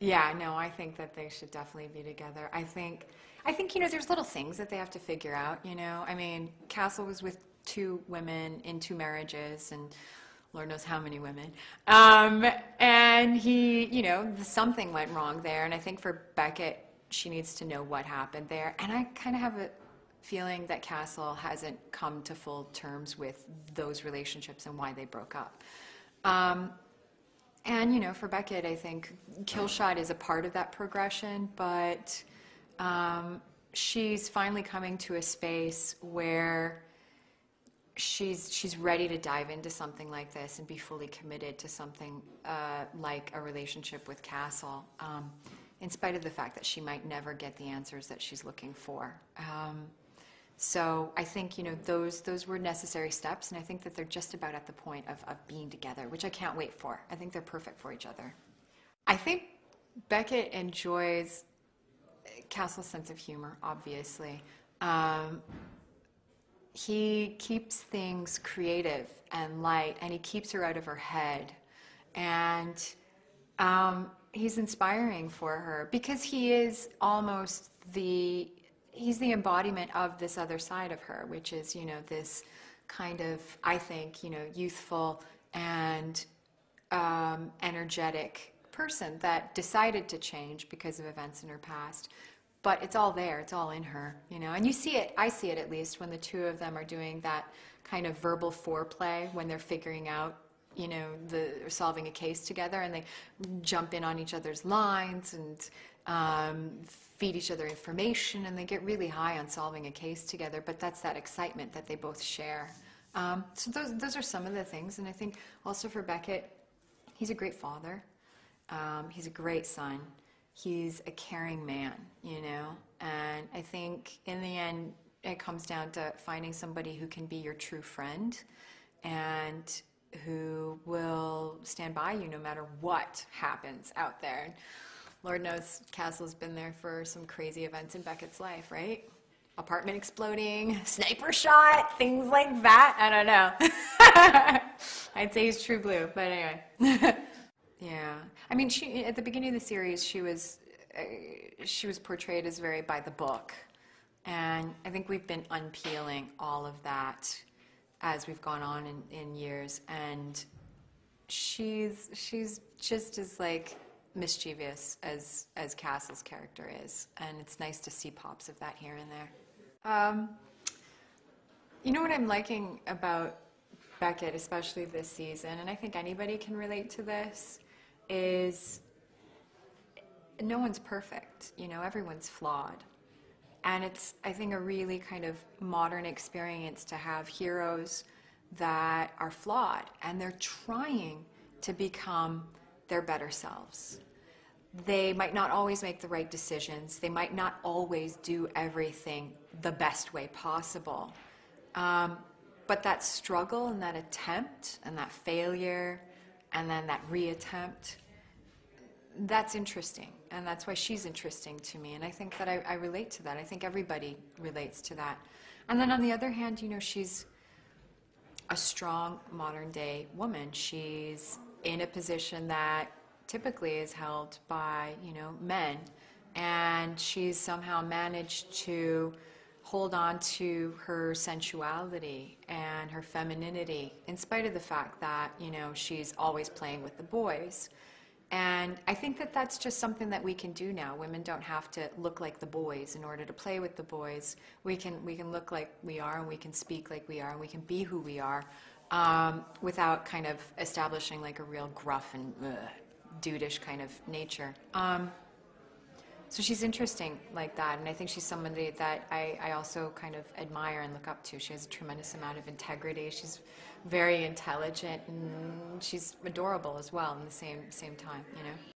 Yeah, no, I think that they should definitely be together. I think, there's little things that they have to figure out. I mean, Castle was with two women in two marriages, and Lord knows how many women. And something went wrong there. And I think for Beckett, she needs to know what happened there. And I kind of have a feeling that Castle hasn't come to full terms with those relationships and why they broke up. Um, and for Beckett, I think Killshot is a part of that progression, but she's finally coming to a space where she's ready to dive into something like this and be fully committed to something like a relationship with Castle, in spite of the fact that she might never get the answers that she's looking for. So I think, those were necessary steps, and I think that they're just about at the point of being together, which I can't wait for. I think they're perfect for each other. I think Beckett enjoys Castle's sense of humor, obviously. He keeps things creative and light, and he keeps her out of her head. And he's inspiring for her because he is almost he's the embodiment of this other side of her, which is, this kind of, I think, youthful and energetic person that decided to change because of events in her past. But it's all there, it's all in her, and you see it, I see it at least, when the two of them are doing that kind of verbal foreplay, when they're figuring out, solving a case together, and they jump in on each other's lines and feed each other information, and they get really high on solving a case together, but that's that excitement that they both share. So those are some of the things, and I think also for Beckett, he's a great father, he's a great son, he's a caring man, and I think in the end it comes down to finding somebody who can be your true friend and who will stand by you no matter what happens out there. And Lord knows Castle's been there for some crazy events in Beckett's life, right? Apartment exploding, sniper shot, things like that. I don't know. I'd say he's true blue, but anyway. Yeah. I mean, at the beginning of the series, she was portrayed as very by the book. And I think we've been unpeeling all of that as we've gone on in years, and she's just as mischievous as Castle's character is, and it's nice to see pops of that here and there. What I'm liking about Beckett, especially this season, and I think anybody can relate to this, is no one's perfect. Everyone's flawed. And it's, I think, a really kind of modern experience to have heroes that are flawed, and they're trying to become their better selves. They might not always make the right decisions. They might not always do everything the best way possible. But that struggle and that attempt and that failure and then that reattempt, that's interesting, and that's why she's interesting to me, and I think that I relate to that. I think everybody relates to that. And then on the other hand, she's a strong modern-day woman. She's in a position that typically is held by, men, and she's somehow managed to hold on to her sensuality and her femininity in spite of the fact that, she's always playing with the boys. And I think that that's just something that we can do now. Women don't have to look like the boys in order to play with the boys. We can look like we are, and we can speak like we are, and we can be who we are, without kind of establishing like a real gruff and dudish kind of nature. So she's interesting like that, and I think she's somebody that I also kind of admire and look up to. She has a tremendous amount of integrity. She's very intelligent, and she's adorable as well in the same time,